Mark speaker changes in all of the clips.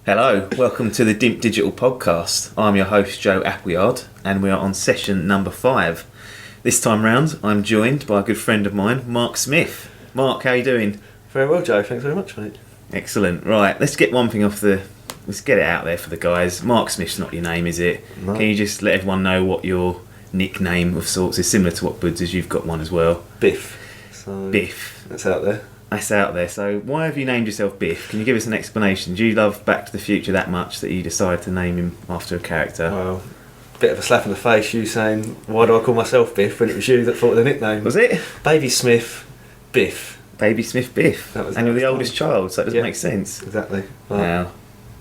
Speaker 1: Hello, welcome to the Dimp Digital Podcast. I'm your host Joe Appleyard and we are on session number 5. This time round I'm joined by a good friend of mine, Marc Smith. Marc, how are you doing?
Speaker 2: Very well, Joe, thanks very much, mate.
Speaker 1: Excellent. Right, let's get one thing let's get it out there for the guys. Marc Smith's not your name, is it?
Speaker 2: No.
Speaker 1: Can you just let everyone know what your nickname of sorts is, similar to what Bud's is? You've got one as well.
Speaker 2: Biff. So
Speaker 1: Biff.
Speaker 2: That's out there.
Speaker 1: That's out there. So why have you named yourself Biff? Can you give us an explanation? Do you love Back to the Future that much that you decided to name him after a character?
Speaker 2: Well, bit of a slap in the face, you saying, why do I call myself Biff when it was you that thought of the nickname?
Speaker 1: Was it?
Speaker 2: Baby Smith, Biff.
Speaker 1: Baby Smith Biff. And you're the oldest child, so that doesn't make sense.
Speaker 2: Exactly.
Speaker 1: Well, wow.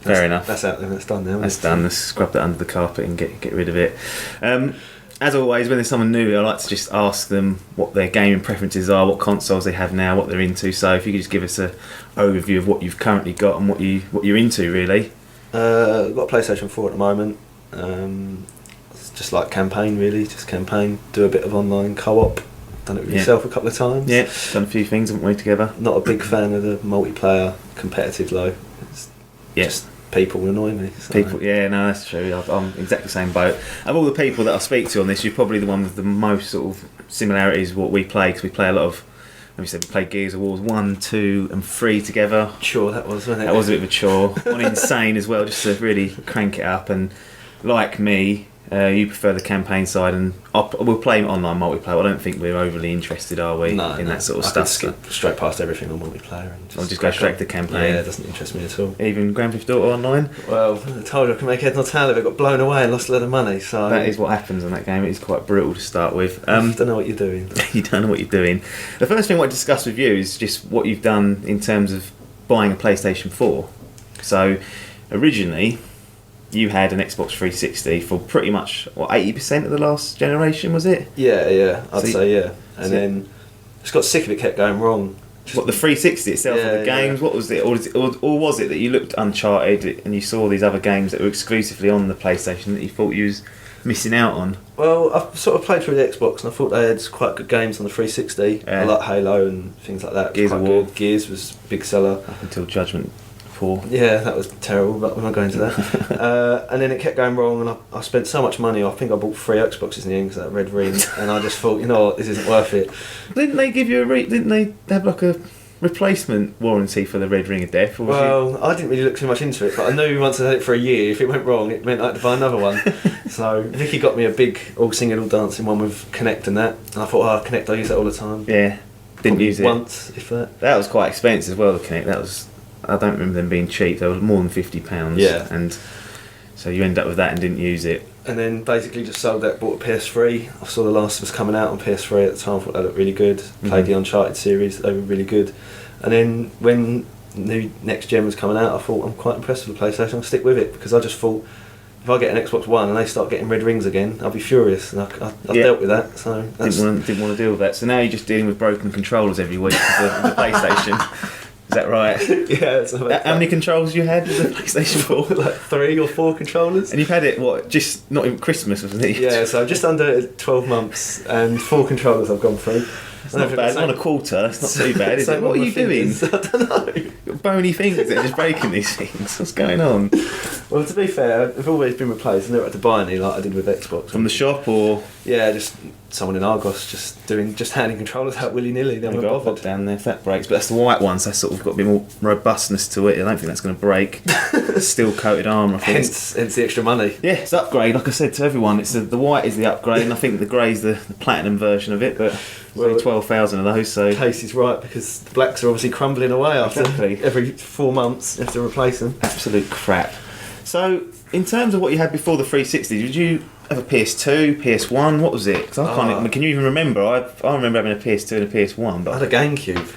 Speaker 1: Fair enough.
Speaker 2: That's out there, that's done now.
Speaker 1: That's done. Let's scrub that under the carpet and get rid of it. As always, when there's someone new, I like to just ask them what their gaming preferences are, what consoles they have now, what they're into. So if you could just give us an overview of what you've currently got and what you're into, really.
Speaker 2: I've got a PlayStation 4 at the moment. It's just like campaign, really. Just campaign. Do a bit of online co-op. Done it with yourself a couple of times.
Speaker 1: Yeah, done a few things, haven't we, together?
Speaker 2: Not a big fan of the multiplayer competitive, though. It's just people annoy me. So.
Speaker 1: People, yeah, no, that's true. I'm exactly the same boat. Of all the people that I speak to on this, you're probably the one with the most sort of similarities with what we play, because we play a lot of, like we said, we played Gears of War 1, 2 and 3 together.
Speaker 2: Sure, that was, wasn't it?
Speaker 1: That was a bit of a chore. On Insane as well, just to really crank it up. And like me, you prefer the campaign side, and we'll play online multiplayer. I don't think we're overly interested, are we, in that sort of stuff?
Speaker 2: I skip straight past everything on multiplayer and
Speaker 1: just go straight to the campaign.
Speaker 2: Yeah, it doesn't interest me at all.
Speaker 1: Even Grand Theft Auto Online?
Speaker 2: Well, I told you I can make head nor tail of it. Got blown away and lost a lot of money. So
Speaker 1: that is what happens in that game. It is quite brutal to start with.
Speaker 2: Don't know what you're doing.
Speaker 1: You don't know what you're doing. The first thing I want to discuss with you is just what you've done in terms of buying a PlayStation 4. So originally, you had an Xbox 360 for pretty much 80% of the last generation, was it?
Speaker 2: Yeah, I'd say yeah. And then just got sick of it. Kept going wrong.
Speaker 1: What, the 360 itself, or the games? What was it? Or was it that you looked Uncharted and you saw these other games that were exclusively on the PlayStation that you thought you was missing out on?
Speaker 2: Well, I've sort of played through the Xbox and I thought they had quite good games on the 360.
Speaker 1: Yeah.
Speaker 2: I like Halo and things like that.
Speaker 1: Gears of War.
Speaker 2: Good. Gears was a big seller.
Speaker 1: Up until Judgment 4.
Speaker 2: Yeah, that was terrible, but we're not going into that. And then it kept going wrong, and I spent so much money. I think I bought 3 Xboxes in the end because that red ring, and I just thought, you know what, this isn't worth it.
Speaker 1: Didn't they give you didn't they have like a replacement warranty for the red ring of death?
Speaker 2: Well, I didn't really look too much into it, but I knew once I had it for a year, if it went wrong, it meant I had to buy another one. So Vicky got me a big all singing, all dancing one with Kinect and that, and I thought, Kinect, I use that all the time.
Speaker 1: Yeah, didn't use it
Speaker 2: once, if that.
Speaker 1: That was quite expensive as well. The Kinect, I don't remember them being cheap. They were more than £50.
Speaker 2: Yeah.
Speaker 1: And so you end up with that and didn't use it.
Speaker 2: And then basically just sold that, bought a PS3. I saw The Last of Us coming out on PS3 at the time, I thought that looked really good. Played the Uncharted series, they were really good. And then when the next gen was coming out, I thought, I'm quite impressed with the PlayStation, I'll stick with it, because I just thought, if I get an Xbox One and they start getting red rings again, I'll be furious. And I dealt with that. So
Speaker 1: didn't want to deal with that. So now you're just dealing with broken controllers every week with the PlayStation. Is that right?
Speaker 2: Yeah.
Speaker 1: How many controls you had with the PlayStation 4?
Speaker 2: Like 3 or 4 controllers.
Speaker 1: And you've had it, just not even Christmas, wasn't it?
Speaker 2: Yeah, so just under 12 months and 4 controllers I've gone through.
Speaker 1: It's not bad, on a quarter, that's not too bad, is it? What are you doing?
Speaker 2: I don't know.
Speaker 1: You've got bony fingers that are just breaking these things. What's going on?
Speaker 2: Well, to be fair, I've always been replaced. I never had to buy any like I did with Xbox.
Speaker 1: From the shop, or?
Speaker 2: Yeah, just someone in Argos just handing controllers out willy-nilly. They haven't bothered.
Speaker 1: Down there if that breaks, but that's the white ones. That's sort of got a bit more robustness to it. I don't think that's going to break. Steel coated armour. I think
Speaker 2: hence the extra money.
Speaker 1: Yeah, it's upgrade. Like I said to everyone, it's the white is the upgrade, and I think the grey's the platinum version of it. But only 12,000 of those. So
Speaker 2: case is right, because the blacks are obviously crumbling away after every 4 months. You have to replace them.
Speaker 1: Absolute crap. So in terms of what you had before the 360, did you have a PS2, PS1? What was it? 'Cause I can't. Can you even remember? I remember having a PS2 and a PS1. But
Speaker 2: I had a GameCube.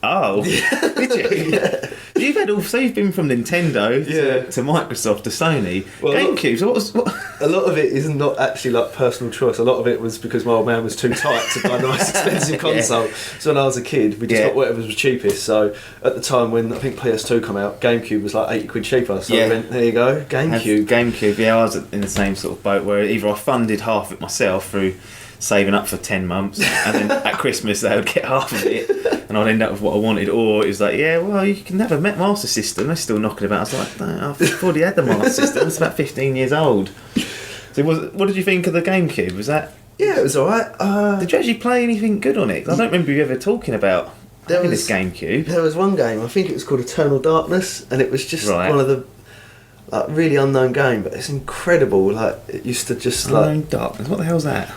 Speaker 1: Oh, did you?
Speaker 2: Yeah.
Speaker 1: You've had so you've been from Nintendo to Microsoft to Sony. Well, GameCube. So what?
Speaker 2: A lot of it is not actually like personal choice. A lot of it was because my old man was too tight to buy the most expensive console. So when I was a kid, we just got whatever was cheapest. So at the time when I think PS2 came out, GameCube was like 80 quid cheaper. So I went, there you go, GameCube.
Speaker 1: GameCube. Yeah, I was in the same sort of boat where either I funded half of it myself through saving up for 10 months, and then at Christmas they would get half of it, and I'd end up with what I wanted. Or it was like, yeah, well, you can have a Master System. They're still knocking about. I was like, no, I've already had the Master System. It's about 15 years old. So what did you think of the GameCube? Was that...
Speaker 2: Yeah, it was alright.
Speaker 1: Did you actually play anything good on it? 'Cause I don't remember you ever talking about having this GameCube.
Speaker 2: There was one game, I think it was called Eternal Darkness, and it was just one of the really unknown game, but it's incredible. Like, it used to just
Speaker 1: Unknown Darkness. What the hell's that?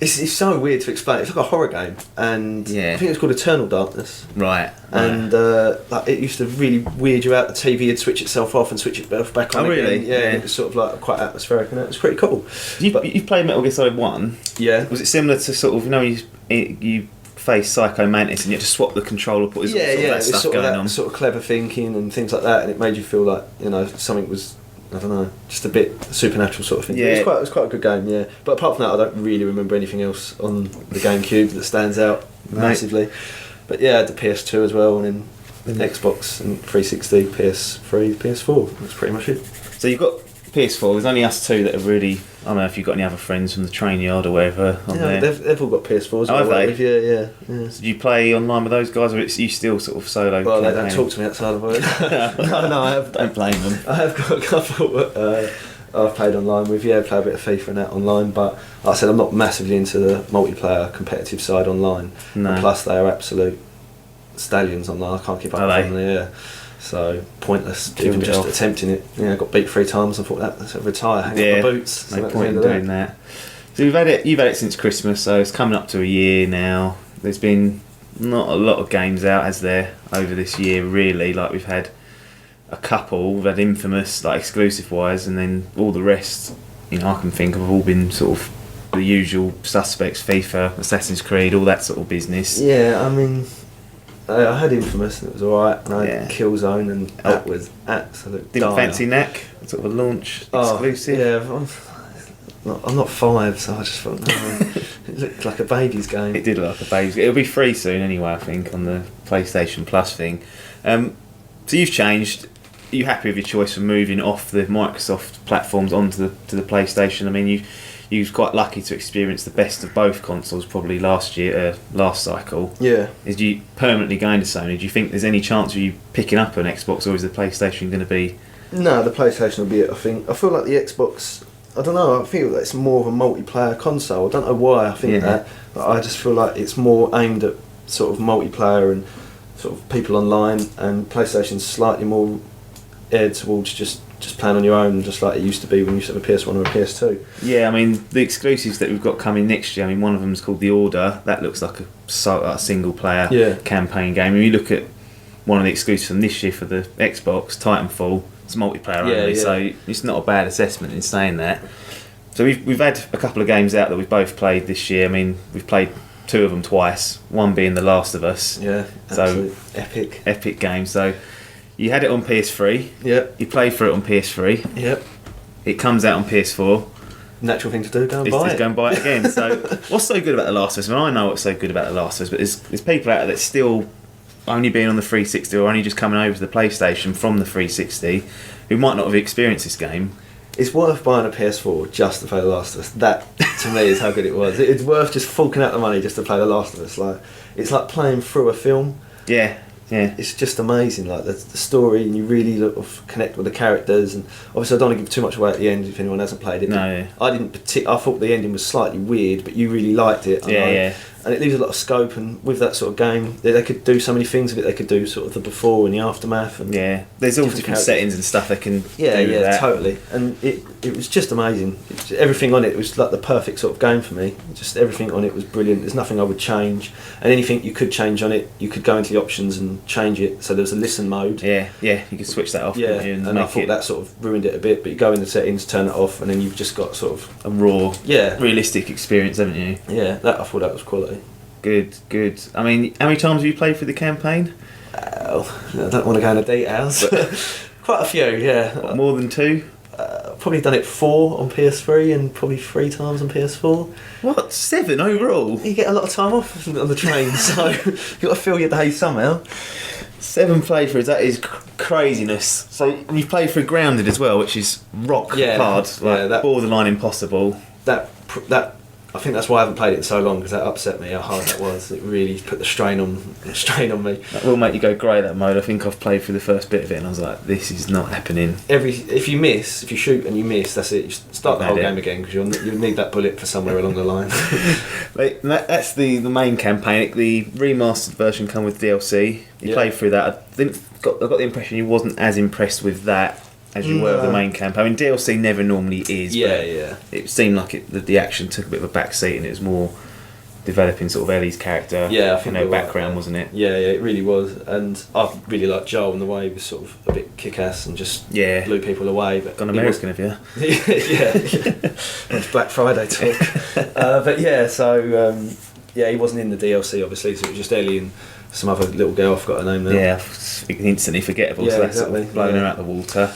Speaker 2: It's so weird to explain. It's like a horror game, and I think it was called Eternal Darkness.
Speaker 1: Right.
Speaker 2: And it used to really weird you out. The TV would switch itself off and switch itself back on.
Speaker 1: Oh, really?
Speaker 2: Again. Yeah, and it was sort of like quite atmospheric, and it was pretty cool.
Speaker 1: You've played Metal Gear Solid 1.
Speaker 2: Yeah.
Speaker 1: Was it similar to sort of, you face Psycho Mantis and you had to swap the controller, put that stuff
Speaker 2: sort
Speaker 1: going
Speaker 2: of that
Speaker 1: on?
Speaker 2: Sort of clever thinking and things like that, and it made you feel like something was, I don't know, just a bit supernatural sort of thing.
Speaker 1: Yeah.
Speaker 2: It was quite a good game, yeah. But apart from that, I don't really remember anything else on the GameCube that stands out massively. But yeah, the PS2 as well, and then Xbox and 360, PS3, PS4. That's pretty much it.
Speaker 1: So you've got PS4. There's only us two that have really. I don't know if you've got any other friends from the train yard or wherever on there.
Speaker 2: They've all got PS4s.
Speaker 1: Oh, have they?
Speaker 2: Yeah.
Speaker 1: So do you play online with those guys, or are you still sort of solo?
Speaker 2: Well, they don't talk to me outside of work. No, I have.
Speaker 1: Don't blame them.
Speaker 2: I have got a couple I've played online with. Yeah, play a bit of FIFA and that online, but like I said, I'm not massively into the multiplayer competitive side online.
Speaker 1: No.
Speaker 2: And plus, they are absolute stallions online. I can't keep up with them. Yeah. So pointless even just attempting it. Yeah, I got beat 3 times and thought that's retire, hang up my boots. So
Speaker 1: no point in doing that. So you've had it since Christmas, so it's coming up to a year now. There's been not a lot of games out, has there, over this year really? Like we've had a couple, we've had Infamous, like exclusive wise, and then all the rest, I can think of, have all been sort of the usual suspects, FIFA, Assassin's Creed, all that sort of business.
Speaker 2: Yeah, I mean, I had Infamous and it was alright, and I had Killzone, and that was absolute
Speaker 1: Didn't
Speaker 2: dire.
Speaker 1: fancy Knack, sort of a launch exclusive?
Speaker 2: Yeah, I'm not 5, so I just thought, no, it looked like a baby's game.
Speaker 1: It did look like a baby's game. It'll be free soon anyway, I think, on the PlayStation Plus thing. So you've changed. Are you happy with your choice for moving off the Microsoft platforms onto the PlayStation? I mean, you was quite lucky to experience the best of both consoles probably last cycle.
Speaker 2: Yeah.
Speaker 1: Is you permanently going to Sony? Do you think there's any chance of you picking up an Xbox, or is the PlayStation going to be...
Speaker 2: No, the PlayStation will be it, I think. I feel like the Xbox, I don't know, I feel like it's more of a multiplayer console. I don't know why I think that, but I just feel like it's more aimed at sort of multiplayer and sort of people online, and PlayStation's slightly more aired towards just playing on your own, just like it used to be when you used to have a PS1 or a PS2.
Speaker 1: Yeah, I mean, the exclusives that we've got coming next year, I mean, one of them is called The Order. That looks like a single-player campaign game. When you look at one of the exclusives from this year for the Xbox, Titanfall, it's multiplayer only, so it's not a bad assessment in saying that. So we've had a couple of games out that we've both played this year. I mean, we've played 2 of them twice, one being The Last of Us.
Speaker 2: Yeah,
Speaker 1: so
Speaker 2: epic
Speaker 1: game. So you had it on PS3.
Speaker 2: Yep.
Speaker 1: You played through it on PS3.
Speaker 2: Yep.
Speaker 1: It comes out on PS4.
Speaker 2: Natural thing to do, go and buy it.
Speaker 1: Go and buy it again. So what's so good about The Last of Us? I know what's so good about The Last of Us, but there's people out there that still only being on the 360 or only just coming over to the PlayStation from the 360 who might not have experienced this game.
Speaker 2: It's worth buying a PS4 just to play The Last of Us. That, to me, is how good it was. It's worth just forking out the money just to play The Last of Us. It's like playing through a film.
Speaker 1: Yeah.
Speaker 2: It's just amazing, like the story, and you really connect with the characters. And obviously, I don't want to give too much away at the end if anyone hasn't played it.
Speaker 1: No,
Speaker 2: I thought the ending was slightly weird, but you really liked it. And it leaves a lot of scope. And with that sort of game, they could do so many things with it. They could do sort of the before and the aftermath. And
Speaker 1: there's all different settings and stuff they can.
Speaker 2: Yeah, totally. And it was just amazing. Everything on it was like the perfect sort of game for me. Just everything on it was brilliant. There's nothing I would change, and anything you could change on it, you could go into the options and change it. So there was a listen mode.
Speaker 1: Yeah, you could switch that off.
Speaker 2: Yeah, and I thought that sort of ruined it a bit. But you go in the settings, turn it off, and then you've just got sort of
Speaker 1: a raw, realistic experience, haven't you?
Speaker 2: Yeah, I thought that was quality.
Speaker 1: Good. I mean, how many times have you played through the campaign?
Speaker 2: I don't want to go into details. Quite a few, yeah.
Speaker 1: What, more than 2?
Speaker 2: Probably done it 4 on PS3 and probably 3 times on PS4.
Speaker 1: What? 7 overall?
Speaker 2: You get a lot of time off on the train, so you've got to fill your day somehow.
Speaker 1: 7 playthroughs, that is craziness. So you've played through Grounded as well, which is rock hard, borderline impossible.
Speaker 2: That I think that's why I haven't played it in so long, because that upset me how hard that was. It really put the strain on me.
Speaker 1: That will make you go grey, that mode. I think I've played through the first bit of it and I was like, this is not happening.
Speaker 2: If you shoot and you miss, that's it. You start the whole game again, because you'll need that bullet for somewhere along the line.
Speaker 1: That's the main campaign. The remastered version come with DLC. You played through that. I got the impression you wasn't as impressed with that as you were with the main campaign. I mean, DLC never normally is.
Speaker 2: Yeah.
Speaker 1: It seemed like the action took a bit of a back seat, and it was more developing sort of Ellie's character.
Speaker 2: Yeah, I think
Speaker 1: background,
Speaker 2: right.
Speaker 1: wasn't it?
Speaker 2: Yeah, it really was. And I really liked Joel in the way he was sort of a bit kick-ass and just blew people away. But
Speaker 1: gone American of you.
Speaker 2: yeah. It's Black Friday talk. But yeah, so he wasn't in the DLC obviously, so it was just Ellie and some other little girl. I forgot her name now.
Speaker 1: Yeah, instantly forgettable. So that's sort of blown her out the water.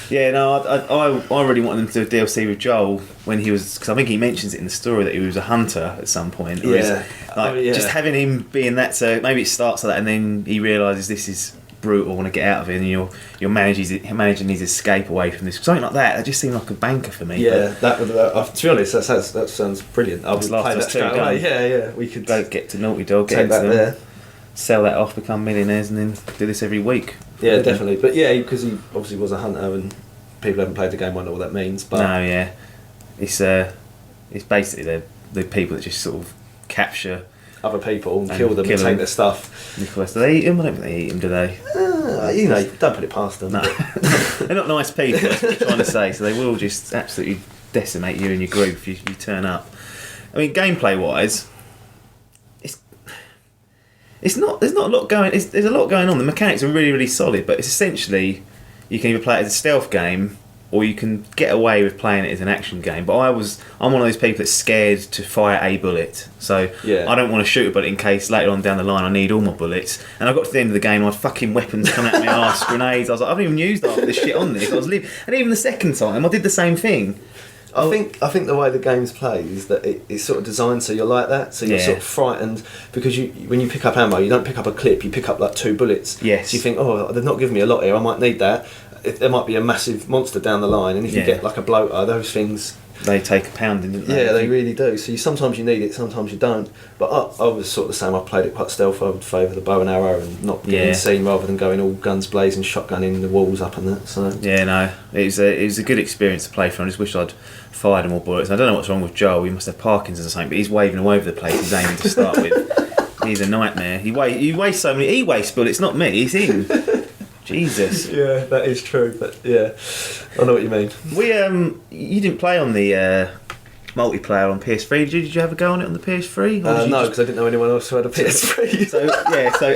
Speaker 1: Yeah, no, I really wanted them to do a DLC with Joel when he was, because I think he mentions it in the story that he was a hunter at some point. Just having him being that, so maybe it starts like that, and then he realises this is brutal, I want to get out of it, and you're managing his escape away from this. Something like that. That just seemed like a banker for me.
Speaker 2: Yeah, that would. To be honest, that sounds brilliant. I would play that straight away. Yeah, we could
Speaker 1: go get to Naughty Dog, get into them, there, sell that off, become millionaires, and then do this every week.
Speaker 2: Yeah, definitely. But yeah, because he obviously was a hunter, and people who haven't played the game won't know what that means. But
Speaker 1: no, yeah, it's basically the people that just sort of capture
Speaker 2: other people and kill them and take their stuff.
Speaker 1: Nicholas, do they eat them? I don't think they eat them, do they?
Speaker 2: Don't put it past them.
Speaker 1: No, they're not nice people. That's what I'm trying to say. So they will just absolutely decimate you and your group if you turn up. I mean, gameplay wise, there's not a lot going. There's a lot going on. The mechanics are really, really solid, but it's essentially you can either play it as a stealth game or you can get away with playing it as an action game. But I'm one of those people that's scared to fire a bullet, so I don't want to shoot a bullet in case later on down the line I need all my bullets. And I got to the end of the game and I had fucking weapons coming at me, arse, grenades. I was like, I haven't even used half this shit on this. And even the second time I did the same thing.
Speaker 2: I think the way the game's played is that it's sort of designed so you're like that, so you're sort of frightened because when you pick up ammo, you don't pick up a clip, you pick up like 2 bullets.
Speaker 1: Yes.
Speaker 2: So you think, oh, they've not given me a lot here, I might need that. There might be a massive monster down the line, and if you get like a bloater, those things
Speaker 1: they take a pounding, don't they?
Speaker 2: Yeah, they really do. So sometimes you need it, sometimes you don't. But I was sort of the same. I played it quite stealth. I would favour the bow and arrow and not getting seen rather than going all guns blazing, shotgunning the walls up and that. So
Speaker 1: yeah, no, it was a good experience to play for. I just wish I'd fired more bullets. I don't know what's wrong with Joel. He must have Parkinson's or something. But he's waving all over the place. He's aiming to start with. He's a nightmare. He wastes so many. He wastes bullets, not me. It's him. Jesus.
Speaker 2: Yeah, that is true. But yeah, I know what you mean.
Speaker 1: You didn't play on the multiplayer on PS3, did you have a go on it on the PS3?
Speaker 2: No, because I didn't know anyone else who had a PS3.
Speaker 1: So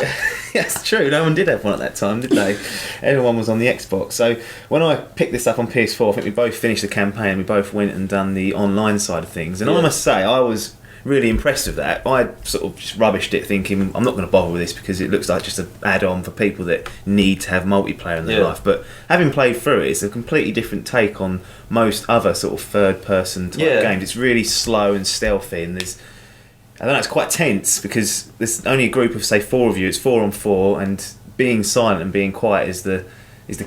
Speaker 1: that's true. No one did have one at that time, did they? Everyone was on the Xbox. So when I picked this up on PS4, I think we both finished the campaign. We both went and done the online side of things, and I must say I was really impressed with that. I sort of just rubbished it thinking I'm not going to bother with this because it looks like just an add-on for people that need to have multiplayer in their life. But having played through it, it's a completely different take on most other sort of third-person type games. It's really slow and stealthy, and I don't know, it's quite tense because there's only a group of say 4 of you. It's 4 on 4, and being silent and being quiet is the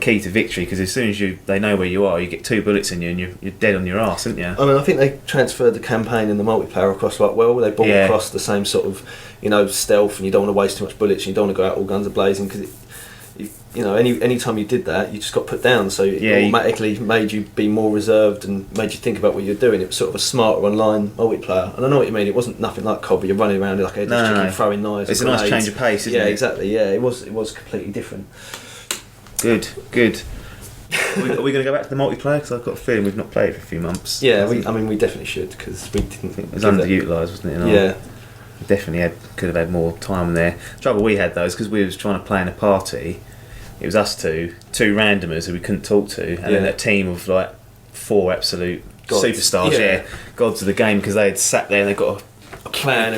Speaker 1: key to victory, because as soon as they know where you are, you get 2 bullets in you and you're dead on your arse, aren't you?
Speaker 2: I mean, I think they transferred the campaign and the multiplayer across quite well. They brought across the same sort of, stealth, and you don't want to waste too much bullets, and you don't want to go out all guns a-blazing, because any time you did that, you just got put down, so it automatically made you be more reserved and made you think about what you're doing. It was sort of a smarter online multiplayer, and I know what you mean. It wasn't nothing like COD, you're running around like a chicken throwing knives.
Speaker 1: It's a nice change of pace, isn't it?
Speaker 2: Yeah, exactly. Yeah, it was completely different.
Speaker 1: Good. Are we going to go back to the multiplayer? Because I've got a feeling we've not played for a few months.
Speaker 2: Yeah, we definitely should, because we didn't think
Speaker 1: it was underutilised, wasn't it?
Speaker 2: Yeah.
Speaker 1: We definitely could have had more time there. The trouble we had though is because we was trying to play in a party. It was us two randomers who we couldn't talk to, and then a team of like 4 absolute superstars, gods of the game, because they had sat there and they got a
Speaker 2: plan.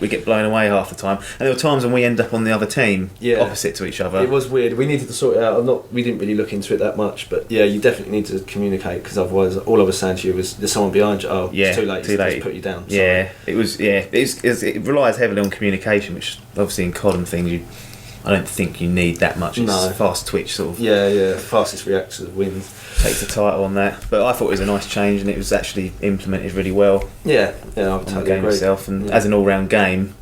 Speaker 1: We get blown away half the time, and there were times when we end up on the other team, opposite to each other.
Speaker 2: It was weird. We needed to sort it out. We didn't really look into it that much, but you definitely need to communicate, because otherwise, all I was saying to you was, "There's someone behind you." Oh, it's too late. Just put you down.
Speaker 1: Yeah, it was. Yeah, it relies heavily on communication, which obviously in COD and things, I don't think you need that much. It's fast twitch sort of.
Speaker 2: Yeah. Fastest reaction wins.
Speaker 1: Takes the title on that. But I thought it was a nice change, and it was actually implemented really well.
Speaker 2: Yeah, I would totally
Speaker 1: game
Speaker 2: agree.
Speaker 1: Itself, and as an all-round game,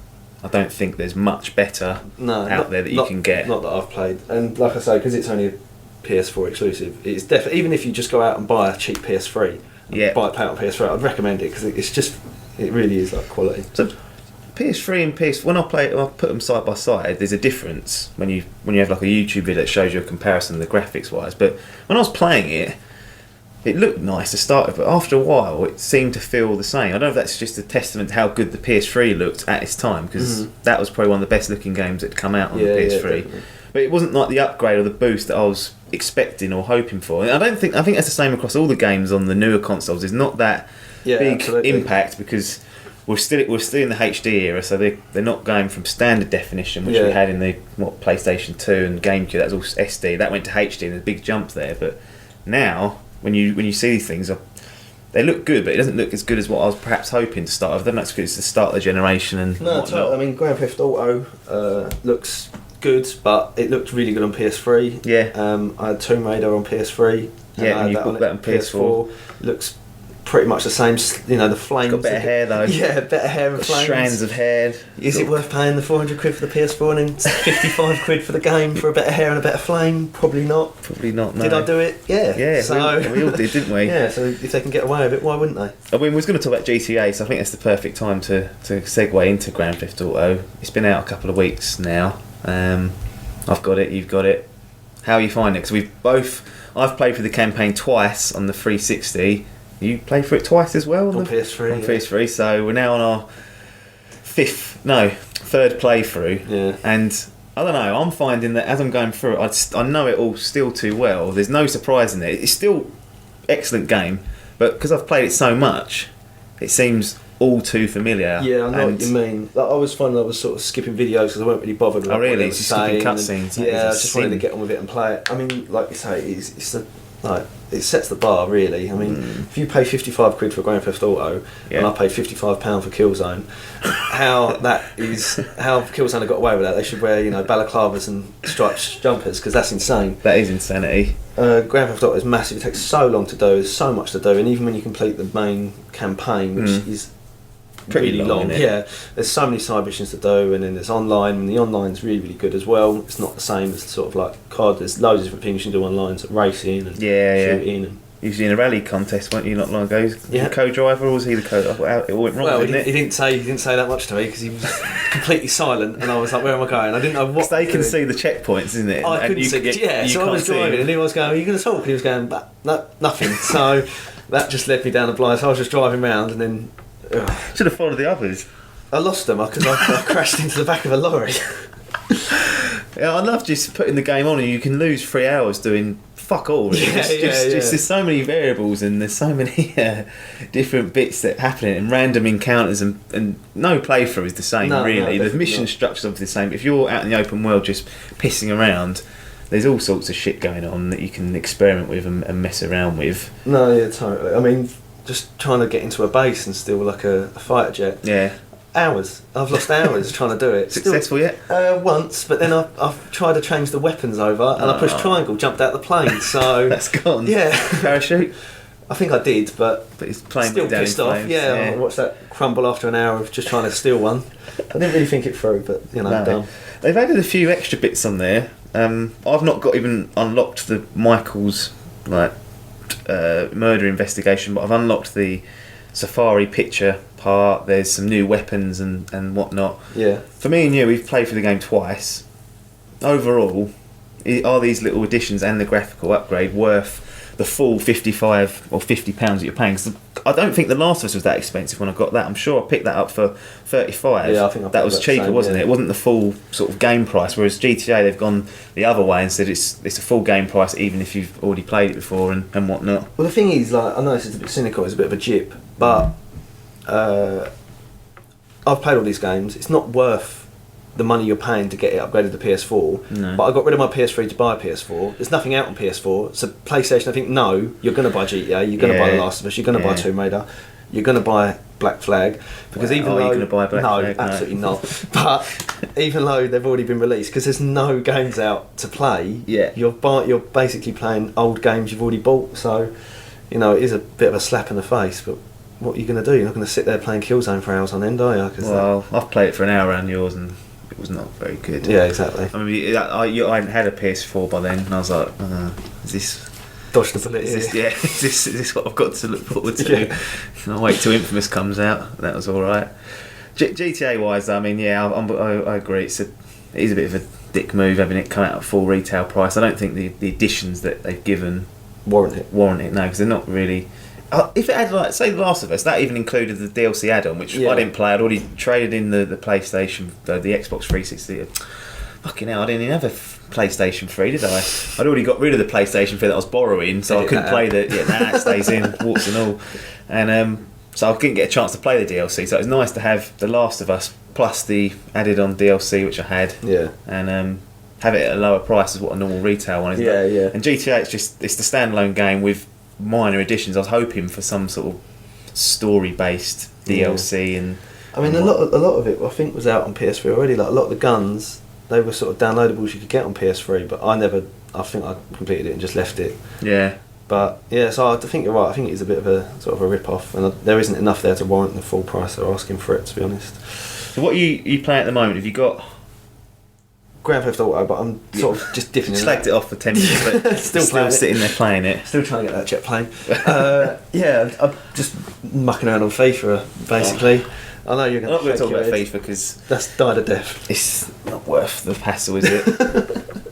Speaker 1: I don't think there's much better out there that you can get.
Speaker 2: Not that I've played, and like I say, because it's only a PS4 exclusive, it's definitely, even if you just go out and buy a cheap PS3, pay it on PS3, I'd recommend it because it really is like quality.
Speaker 1: So PS3 and PS, when I put them side by side, there's a difference when you have like a YouTube video that shows you a comparison of the graphics wise. But when I was playing it, it looked nice to start with, but after a while it seemed to feel the same. I don't know if that's just a testament to how good the PS3 looked at its time, because that was probably one of the best looking games that had come out on the PS3. Yeah, but it wasn't like the upgrade or the boost that I was expecting or hoping for. And I think that's the same across all the games on the newer consoles. There's not that big impact, because we're still in the HD era, so they're not going from standard definition, which we had in the PlayStation 2 and GameCube. That was all SD. That went to HD, and there's a big jump there. But now, when you see these things, they look good, but it doesn't look as good as what I was perhaps hoping to start with. They're not as good as the start of the generation and whatnot.
Speaker 2: Totally. I mean, Grand Theft Auto looks good, but it looked really good on PS3.
Speaker 1: Yeah.
Speaker 2: I had Tomb Raider on PS3.
Speaker 1: Yeah, and you bought that on PS4.
Speaker 2: Looks pretty much the same, the flames.
Speaker 1: Got better hair though.
Speaker 2: Yeah, better hair and flames.
Speaker 1: Strands of hair.
Speaker 2: Is it worth paying the 400 quid for the PS4 and then 55 quid for the game for a better hair and a better flame? Probably not.
Speaker 1: Probably not, no.
Speaker 2: Did I do it? Yeah.
Speaker 1: Yeah,
Speaker 2: so,
Speaker 1: we all did, didn't we?
Speaker 2: Yeah, so if they can get away with it, why wouldn't they?
Speaker 1: I mean, we was going to talk about GTA, so I think that's the perfect time to segue into Grand Theft Auto. It's been out a couple of weeks now. I've got it, you've got it. How are you finding it? Because I've played for the campaign twice on the 360. You played for it twice as well
Speaker 2: on PS3.
Speaker 1: On PS3, so we're now on our third playthrough.
Speaker 2: Yeah.
Speaker 1: And I don't know, I'm finding that as I'm going through it, I know it all still too well. There's no surprise in it. It's still excellent game, but because I've played it so much, it seems all too familiar.
Speaker 2: Yeah, I know what you mean. Like, I was finding I was sort of skipping videos because I weren't really bothered with what
Speaker 1: really?
Speaker 2: they were saying.
Speaker 1: Skipping cutscenes?
Speaker 2: Yeah, I just wanted to get on with it and play it. I mean, like you say, it sets the bar, really. I mean, if you pay 55 quid for Grand Theft Auto and I paid £55 for Killzone, how Killzone have got away with that? They should wear, balaclavas and striped jumpers, because that's insane.
Speaker 1: That is insanity.
Speaker 2: Grand Theft Auto is massive. It takes so long to do. There's so much to do, and even when you complete the main campaign, which is
Speaker 1: pretty
Speaker 2: really long. Yeah, there's so many side missions to do, and then there's online, and the online's really, really good as well. It's not the same as sort of like COD. There's loads of different things you can do online, so racing and shooting. And
Speaker 1: usually in a rally contest, weren't you, not long ago? The co-driver, or was he the co-driver? It went wrong, didn't it?
Speaker 2: He didn't say that much to me, because he was completely silent, and I was like, where am I going? I didn't know what.
Speaker 1: They can see the checkpoints, isn't it?
Speaker 2: I couldn't see. So I was driving, and he was going, are you going to talk? And he was going, no, nothing. So that just led me down the blind. So I was just driving around, and then
Speaker 1: should have followed the others.
Speaker 2: I lost them because I crashed into the back of a lorry.
Speaker 1: I love just putting the game on, and you can lose 3 hours doing fuck all. Really. There's so many variables, and there's so many different bits that happen, and random encounters, and no playthrough is the same, really. The mission structure's obviously the same. If you're out in the open world just pissing around, there's all sorts of shit going on that you can experiment with and mess around with.
Speaker 2: No, yeah, totally. I mean, just trying to get into a base and steal like a fighter jet.
Speaker 1: Yeah.
Speaker 2: Hours. I've lost hours trying to do it.
Speaker 1: Successful yet?
Speaker 2: Once, but then I've tried to change the weapons over, and I pushed triangle, jumped out the plane. So
Speaker 1: that's gone.
Speaker 2: Yeah.
Speaker 1: Parachute.
Speaker 2: I think I did, but
Speaker 1: it's plane
Speaker 2: still pissed off. Yeah, I watched that crumble after an hour of just trying to steal one. I didn't really think it through, but dumb.
Speaker 1: They've added a few extra bits on there. I've not got even unlocked the Michael's murder investigation, but I've unlocked the safari picture part. There's some new weapons and whatnot.
Speaker 2: Yeah.
Speaker 1: For me and you, we've played through the game twice. Overall, are these little additions and the graphical upgrade worth the full £55 or £50 that you're paying? Cause I don't think The Last of Us was that expensive when I got that. I'm sure I picked that up for $35.
Speaker 2: Yeah, I think
Speaker 1: that was cheaper, wasn't it? It wasn't the full sort of game price. Whereas GTA, they've gone the other way and said it's a full game price even if you've already played it before and whatnot.
Speaker 2: Well, the thing is, I know this is a bit cynical, it's a bit of a jip, but I've played all these games. It's not worth the money you're paying to get it upgraded to PS4.
Speaker 1: No.
Speaker 2: But I got rid of my PS3 to buy a PS4. There's nothing out on PS4. So PlayStation, I think, no, you're going to buy GTA, you're going to buy The Last of Us, you're going to buy Tomb Raider, you're going to buy Black Flag, because even
Speaker 1: are
Speaker 2: though
Speaker 1: you going to buy Black Flag?
Speaker 2: no, absolutely not. But even though they've already been released, because there's no games out to play, you're basically playing old games you've already bought. So, you know, it is a bit of a slap in the face. But what are you going to do? You're not going to sit there playing Killzone for hours on end, are you?
Speaker 1: Well, I've played it for an hour around yours and it was not very good.
Speaker 2: Yeah, exactly.
Speaker 1: I mean, I had a PS4 by then, and I was like, is this?
Speaker 2: Dodge the bullet.
Speaker 1: Is this what I've got to look forward to? I'll wait till Infamous comes out. That was all right. GTA wise, I mean, yeah, I agree. It is a bit of a dick move having it come out at full retail price. I don't think the additions that they've given
Speaker 2: warrant it.
Speaker 1: No, because they're not really. If it had, like, say, The Last of Us, that even included the DLC add-on, which I didn't play. I'd already traded in the PlayStation, the Xbox 360. Fucking hell, I didn't even have a PlayStation 3, did I? I'd already got rid of the PlayStation 3 that I was borrowing, so I couldn't play the... Yeah, that stays in, warts and all. And so I couldn't get a chance to play the DLC, so it was nice to have The Last of Us plus the added-on DLC, which I had.
Speaker 2: Yeah.
Speaker 1: And have it at a lower price as what a normal retail one is.
Speaker 2: Yeah, yeah.
Speaker 1: And GTA, it's the standalone game with minor additions. I was hoping for some sort of story-based DLC, and
Speaker 2: I mean, a lot of it I think was out on PS3 already. Like a lot of the guns, they were sort of downloadables you could get on PS3, but I think I completed it and just left it.
Speaker 1: Yeah.
Speaker 2: But yeah, so I think you're right. I think it is a bit of a sort of a rip-off, and there isn't enough there to warrant the full price they're asking for it, to be honest.
Speaker 1: So what you playing at the moment? Have you got
Speaker 2: Grand Theft Auto? But I'm sort of just dipping in.
Speaker 1: Slagged it off for 10 minutes, but still sitting there playing it.
Speaker 2: Still trying to get that jet plane. Yeah, I'm just mucking around on FIFA basically. I know you're going to
Speaker 1: talk about FIFA because
Speaker 2: that's died a death.
Speaker 1: It's not worth the hassle, is it?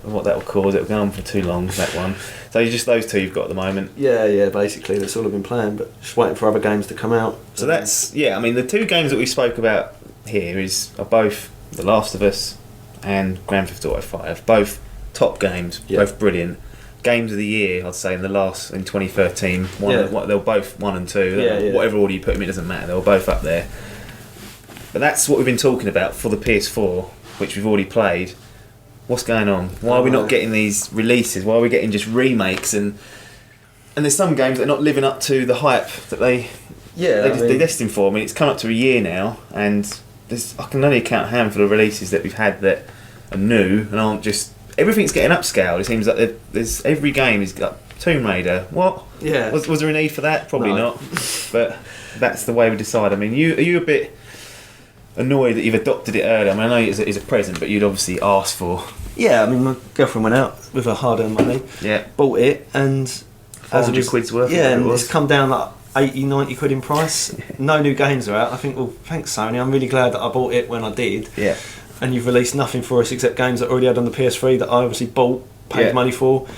Speaker 1: What that will cause, it'll go on for too long, that one. So you just those two you've got at the moment.
Speaker 2: Yeah, basically that's all I've been playing, but just waiting for other games to come out.
Speaker 1: So that's I mean, the two games that we spoke about here are both The Last of Us and Grand Theft Auto 5, both top games, both brilliant games of the year. I'd say in 2013, they were both 1 and 2. Whatever order you put them in, it doesn't matter. They were both up there. But that's what we've been talking about for the PS4, which we've already played. What's going on? Why are we not getting these releases? Why are we getting just remakes? And there's some games that are not living up to the hype that they're destined for. I mean, it's come up to a year now, and I can only count a handful of releases that we've had that are new and aren't just... Everything's getting upscaled. It seems like there's every game is got Tomb Raider. What?
Speaker 2: Yeah.
Speaker 1: Was there a need for that? Probably not. But that's the way we decide. I mean, are you a bit annoyed that you've adopted it early? I mean, I know it's a present, but you'd obviously asked for...
Speaker 2: Yeah, I mean, my girlfriend went out with her hard-earned money, bought it, and...
Speaker 1: 400 quid's worth.
Speaker 2: Yeah, and it's come down like 80, 90 quid in price. No new games are out. I think, well, thanks Sony, I'm really glad that I bought it when I did.
Speaker 1: Yeah.
Speaker 2: And you've released nothing for us except games that I already had on the PS3 that I obviously paid money for.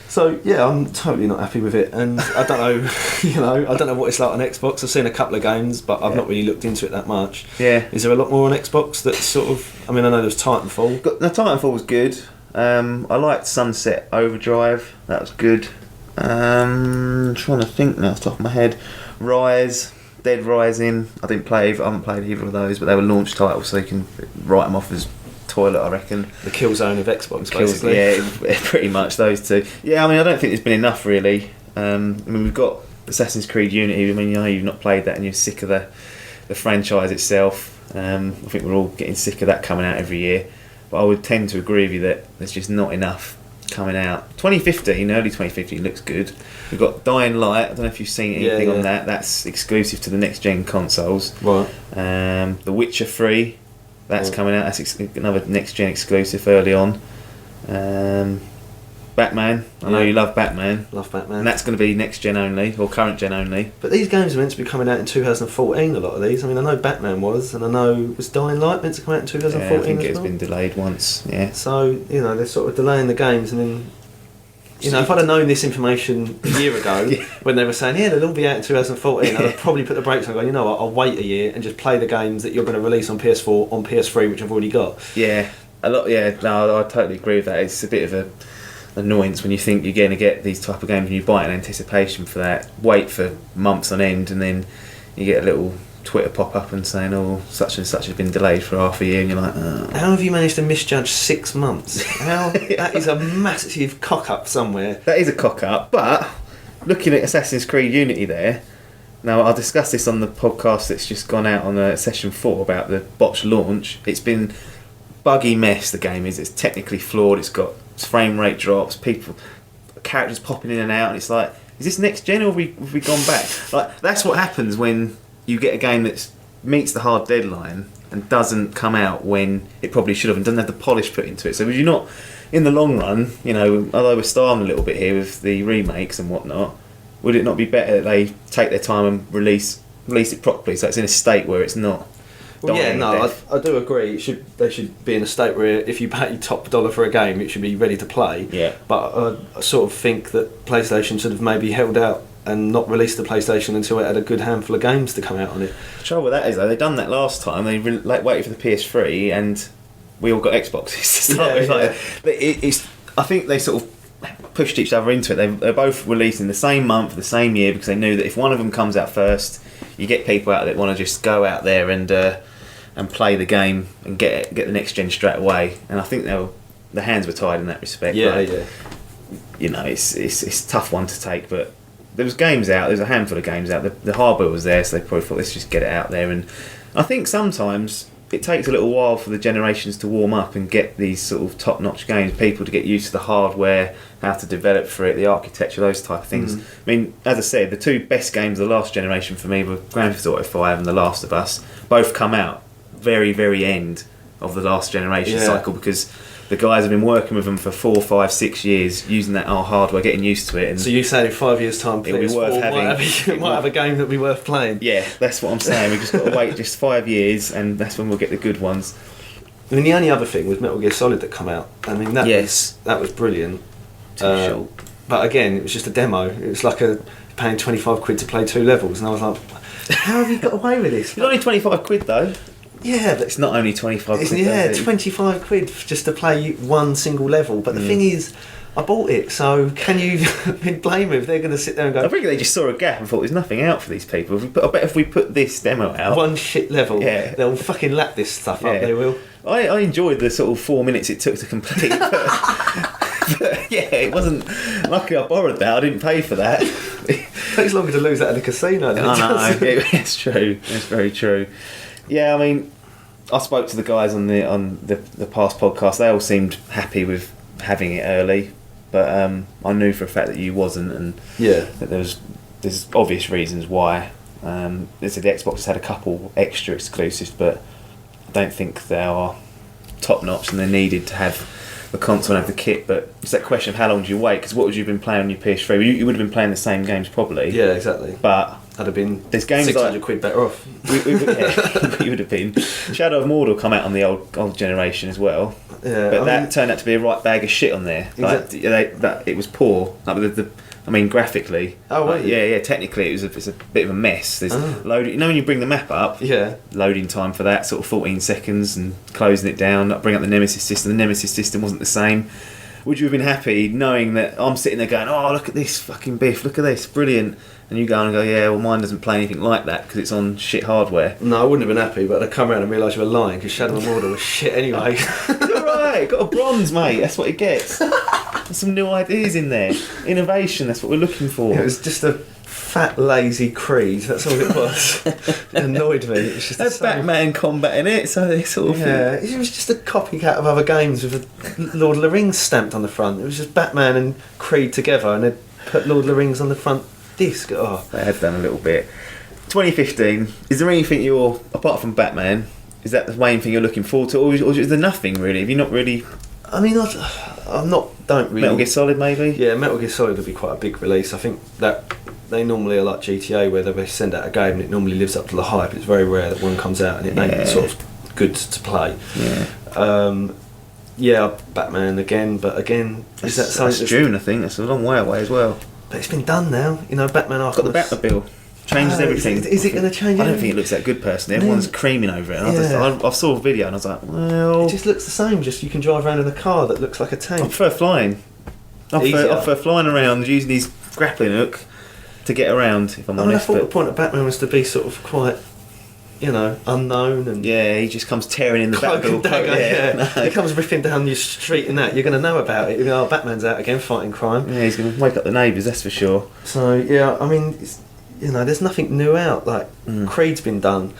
Speaker 2: So yeah, I'm totally not happy with it, and I don't know, I don't know what it's like on Xbox. I've seen a couple of games, but I've not really looked into it that much.
Speaker 1: Yeah.
Speaker 2: Is there a lot more on Xbox that's sort of? I mean, I know there's Titanfall.
Speaker 1: The Titanfall was good. I liked Sunset Overdrive. That was good. I'm trying to think now off the top of my head. Dead Rising. I haven't played either of those, but they were launch titles, so you can write them off as toilet, I reckon.
Speaker 2: The Killzone of Xbox, basically.
Speaker 1: Yeah, pretty much those two. Yeah, I mean, I don't think there's been enough really. I mean, we've got Assassin's Creed Unity. I mean, you know, you've not played that and you're sick of the franchise itself. I think we're all getting sick of that coming out every year. But I would tend to agree with you that there's just not enough coming out. Early 2015 looks good. We've got Dying Light. I don't know if you've seen anything on that. That's exclusive to the next gen consoles.
Speaker 2: Right.
Speaker 1: The Witcher 3. That's coming out. That's another next gen exclusive early on. Batman. I know you love Batman.
Speaker 2: Love Batman.
Speaker 1: And that's going to be next gen only, or current gen only.
Speaker 2: But these games are meant to be coming out in 2014, a lot of these. I mean, I know Batman was, and I know was Dying Light meant to come out in 2014
Speaker 1: I think it's been delayed once,
Speaker 2: So, you know, they're sort of delaying the games, and then... You know, if I'd have known this information a year ago, when they were saying, they'll all be out in 2014, I'd have probably put the brakes on and gone, you know what, I'll wait a year and just play the games that you're going to release on PS4, on PS3, which I've already got.
Speaker 1: Yeah, no, I totally agree with that. It's a bit of an annoyance when you think you're going to get these type of games and you buy it in anticipation for that, wait for months on end, and then you get a little Twitter pop up and saying, such and such has been delayed for half a year, and you're like,
Speaker 2: How have you managed to misjudge 6 months? That is a massive cock up somewhere.
Speaker 1: That is a cock up, but looking at Assassin's Creed Unity there, Now, I'll discuss this on the podcast that's just gone out on session 4 about the botched launch. It's been buggy mess, the game is. It's technically flawed, it's got frame rate drops, characters popping in and out, and it's like, is this next gen or have we gone back? Like, that's what happens when you get a game that meets the hard deadline and doesn't come out when it probably should have and doesn't have the polish put into it. So would you not, in the long run, although we're starving a little bit here with the remakes and whatnot, would it not be better that they take their time and release it properly so it's in a state where it's not
Speaker 2: Well,
Speaker 1: dying death?
Speaker 2: I do agree. They should be in a state where if you pay top dollar for a game, it should be ready to play.
Speaker 1: Yeah.
Speaker 2: But I sort of think that PlayStation should have maybe held out and not released the PlayStation until it had a good handful of games to come out on it.
Speaker 1: The trouble with that is, though, they done that last time. They waited for the PS3 and we all got Xboxes to start with.
Speaker 2: Yeah.
Speaker 1: I think they sort of pushed each other into it. They're both released in the same month, the same year, because they knew that if one of them comes out first, you get people out that want to just go out there and play the game and get the next gen straight away. And I think the hands were tied in that respect.
Speaker 2: Yeah,
Speaker 1: but, it's a tough one to take, but there was games out. There's a handful of games out. The hardware was there, so they probably thought, let's just get it out there. And I think sometimes it takes a little while for the generations to warm up and get these sort of top-notch games, people to get used to the hardware, how to develop for it, the architecture, those type of things. I mean, as I said, the 2 best games of the last generation for me were Grand Theft Auto 5 and The Last of Us. Both come out very, very end of the last generation cycle, because the guys have been working with them for 4, 5, 6 years, using that old hardware, getting used to it. And
Speaker 2: so you say in 5 years' time,
Speaker 1: it'll be worth having.
Speaker 2: Might have a game that'll be worth playing.
Speaker 1: Yeah, that's what I'm saying. We've just got to wait just 5 years, and that's when we'll get the good ones.
Speaker 2: I mean, the only other thing was Metal Gear Solid that come out. I mean, that was brilliant.
Speaker 1: Too short.
Speaker 2: But again, it was just a demo. It was like paying 25 quid to play 2 levels, and I was like, how have you got away with this?
Speaker 1: It's only 25 quid though.
Speaker 2: Yeah, but
Speaker 1: it's not only 25 quid.
Speaker 2: Yeah, 25 quid just to play one single level. But the thing is, I bought it, so can you blame me if they're going to sit there and go...
Speaker 1: I think they just saw a gap and thought there's nothing out for these people. I bet if we put this demo out...
Speaker 2: One shit level, they'll fucking lap this stuff up, they will.
Speaker 1: I enjoyed the sort of 4 minutes it took to complete, but it wasn't... Luckily I borrowed that, I didn't pay for that.
Speaker 2: It takes longer to lose that at the casino than it does.
Speaker 1: It's true, it's very true. Yeah, I mean, I spoke to the guys on the past podcast. They all seemed happy with having it early, but I knew for a fact that you wasn't, and that there's obvious reasons why. They said the Xbox has had a couple extra exclusives, but I don't think they are top notch, and they're needed to have the console and have the kit. But it's that question of how long do you wait? Because what would you have been playing on your PS3? You would have been playing the same games probably.
Speaker 2: Yeah, exactly.
Speaker 1: But
Speaker 2: I'd have been
Speaker 1: there's games
Speaker 2: 600 quid better off.
Speaker 1: You would have been. Shadow of Mordor come out on the old generation as well.
Speaker 2: Yeah,
Speaker 1: but that turned out to be a right bag of shit on there.
Speaker 2: Exactly.
Speaker 1: It was poor. Graphically.
Speaker 2: Oh, right.
Speaker 1: Yeah. Technically, it's a bit of a mess. There's loading. When you bring the map up, loading time for that sort of 14 seconds and closing it down. Bring up the Nemesis system. The Nemesis system wasn't the same. Would you have been happy knowing that I'm sitting there going, oh, look at this fucking Biff, look at this, brilliant, and you go and go, yeah, well, mine doesn't play anything like that because it's on shit hardware.
Speaker 2: No, I wouldn't have been happy, but I'd come around and realise you were lying because Shadow of Mordor was shit anyway.
Speaker 1: You're right, got a bronze, mate, that's what it gets. There's some new ideas in there. Innovation, that's what we're looking for.
Speaker 2: It was just a fat, lazy Creed, that's all it was. It annoyed me. It was just
Speaker 1: there's Batman combat in it, so it's sort of...
Speaker 2: Yeah, it was just a copycat of other games with a Lord of the Rings stamped on the front. It was just Batman and Creed together, and they'd put Lord of the Rings on the front disc. Oh.
Speaker 1: They had done a little bit. 2015, is there anything apart from Batman, is that the main thing you're looking forward to, or is there nothing really? Have you not really...
Speaker 2: I mean, don't really...
Speaker 1: Metal Gear Solid maybe?
Speaker 2: Yeah, Metal Gear Solid would be quite a big release. I think that they normally are like GTA, where they send out a game and it normally lives up to the hype. It's very rare that one comes out and it ain't sort of good to play. Yeah. Batman again, but again, is that something
Speaker 1: that's June? I think that's a long way away as well.
Speaker 2: But it's been done now. Batman after
Speaker 1: got the Batmobile. Changes everything.
Speaker 2: Is it going to change?
Speaker 1: I don't think it looks that good personally. Everyone's creaming over it. And I saw a video and I was like, well,
Speaker 2: it just looks the same. Just you can drive around in a car that looks like a tank.
Speaker 1: I prefer flying. I prefer flying around using these grappling hook to get around. If I'm honest,
Speaker 2: I thought the point of Batman was to be sort of quite, unknown and
Speaker 1: he just comes tearing in the Batmobile.
Speaker 2: He comes ripping down your street and that you're going to know about it. Batman's out again fighting crime.
Speaker 1: Yeah, he's going to wake up the neighbours. That's for sure.
Speaker 2: So I mean, you know, there's nothing new out. Like Creed's been done,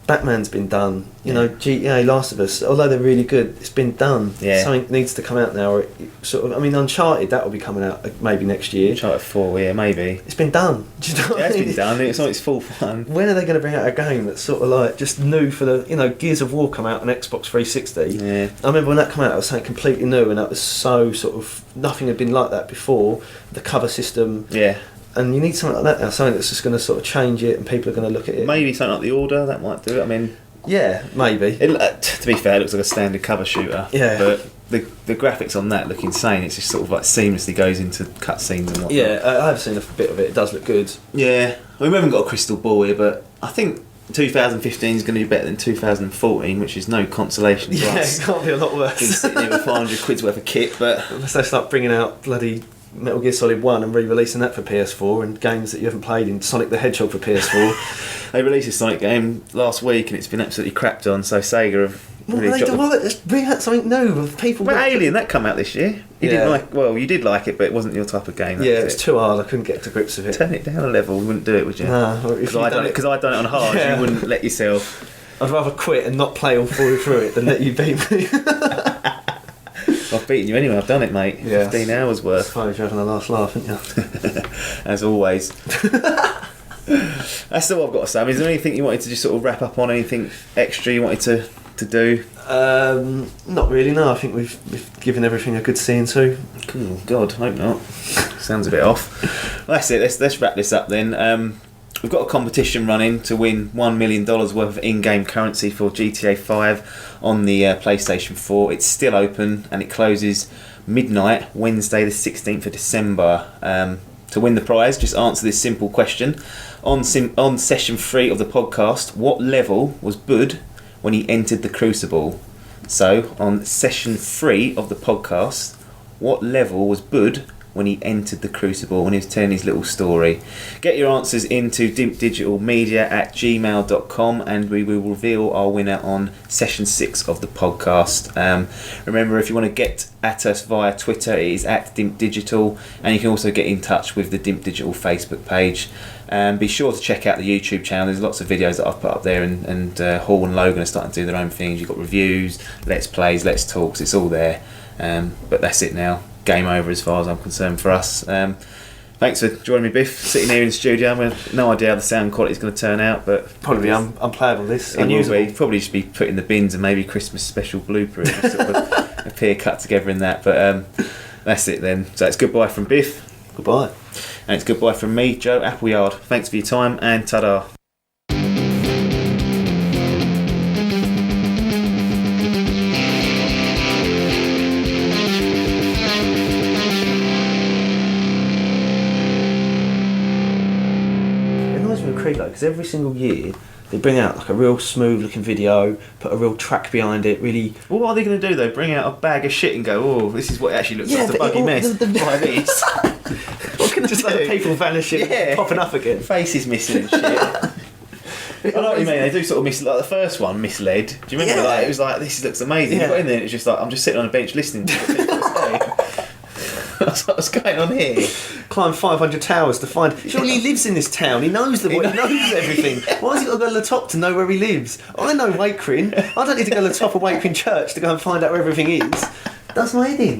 Speaker 2: Batman's been done. You know, GTA, Last of Us. Although they're really good, it's been done.
Speaker 1: Yeah.
Speaker 2: Something needs to come out now. Or it sort of. I mean, Uncharted, that will be coming out maybe next year.
Speaker 1: Uncharted 4, yeah, maybe.
Speaker 2: It's been done. Do you know what I
Speaker 1: It's
Speaker 2: mean?
Speaker 1: been done. It's on its full fun.
Speaker 2: When are they going to bring out a game that's sort of like just new for the, you know, Gears of War come out on Xbox 360.
Speaker 1: Yeah.
Speaker 2: I remember when that came out, it was something completely new, and that was so sort of nothing had been like that before. The cover system.
Speaker 1: Yeah.
Speaker 2: And you need something like that now, something that's just going to sort of change it, and people are going to look at it.
Speaker 1: Maybe something like The Order, that might do it. I mean,
Speaker 2: yeah, maybe.
Speaker 1: To be fair, it looks like a standard cover shooter.
Speaker 2: Yeah.
Speaker 1: But the graphics on that look insane. It's just sort of like seamlessly goes into cutscenes and whatnot.
Speaker 2: Yeah, I have seen a bit of it. It does look good.
Speaker 1: Yeah. I mean, we haven't got a crystal ball here, but I think 2015 is going to be better than 2014, which is no consolation to
Speaker 2: Yeah,
Speaker 1: us.
Speaker 2: it can't be a lot
Speaker 1: Been
Speaker 2: worse.
Speaker 1: sitting here with 500 quid's worth of kit, but
Speaker 2: Unless they start bringing out bloody Metal Gear Solid 1 and re-releasing that for PS4, and games that you haven't played in Sonic the Hedgehog for PS4.
Speaker 1: they released a Sonic game last week and it's been absolutely crapped on, so Sega have really
Speaker 2: Just bring out something new with people.
Speaker 1: Well, Alien, that come out this year. You
Speaker 2: Yeah.
Speaker 1: didn't like. Well, you did like it, but it wasn't your type of game.
Speaker 2: Yeah, it's too hard. I couldn't get to grips with it.
Speaker 1: Turn it down a level. You wouldn't do it, would you?
Speaker 2: Nah,
Speaker 1: Because I'd done it on hard.
Speaker 2: Yeah.
Speaker 1: You wouldn't let yourself.
Speaker 2: I'd rather quit and not play all through it than let you beat me.
Speaker 1: I've beaten you anyway. I've done it, mate.
Speaker 2: Yes.
Speaker 1: 15 hours
Speaker 2: I
Speaker 1: worth,
Speaker 2: suppose you're having a last laugh, aren't you?
Speaker 1: as always. That's all I've got to say. I mean, is there anything you wanted to just sort of wrap up on? Anything extra you wanted to do?
Speaker 2: Not really. No, I think we've given everything a good see into.
Speaker 1: Oh God, hope not. Sounds a bit off. Well, that's it. Let's wrap this up then. We've got a competition running to win $1 million worth of in-game currency for GTA 5 on the PlayStation 4. It's still open and it closes midnight, Wednesday the 16th of December. To win the prize, just answer this simple question. On session 3 of the podcast, what level was Bud when he entered the Crucible? So, on session 3 of the podcast, what level was Bud when he entered the Crucible, when he was telling his little story? Get your answers into dimpdigitalmedia@gmail.com and we will reveal our winner on session 6 of the podcast. Remember, if you want to get at us via Twitter, it is @dimpdigital, and you can also get in touch with the Dimp Digital Facebook page. Be sure to check out the YouTube channel. There's lots of videos that I've put up there, and Hall and Logan are starting to do their own things. You've got reviews, let's plays, let's talks, it's all there. But that's it now. Game over as far as I'm concerned for us. Thanks for joining me, Biff. Sitting here in the studio, I have no idea how the sound quality is going to turn out, but
Speaker 2: Probably unplayable. This.
Speaker 1: it will be. Probably just be put in the bins and maybe Christmas special blooper and sort of appear cut together in that. But that's it then. So it's goodbye from Biff.
Speaker 2: Goodbye.
Speaker 1: And it's goodbye from me, Joe Appleyard. Thanks for your time and ta-da.
Speaker 2: Because every single year they bring out like a real smooth looking video, put a real track behind it, really.
Speaker 1: Well, what are they going to do though? Bring out a bag of shit and go, oh, this is what it actually looks like, it's a buggy mess. Like this.
Speaker 2: What can just like people vanishing, popping up again.
Speaker 1: Faces missing and shit. I know what you mean. They do sort of like the first one, misled. Do you remember?
Speaker 2: Yeah.
Speaker 1: Like it was like, this looks amazing. You got in there and it's just like, I'm just sitting on a bench listening to what people say. What's going on here?
Speaker 2: Climb 500 towers to find. Surely he lives in this town. He knows he knows everything. Why has he got to go to the top to know where he lives? I know Wakerin. I don't need to go to the top of Wakerin Church to go and find out where everything is. That's my head in.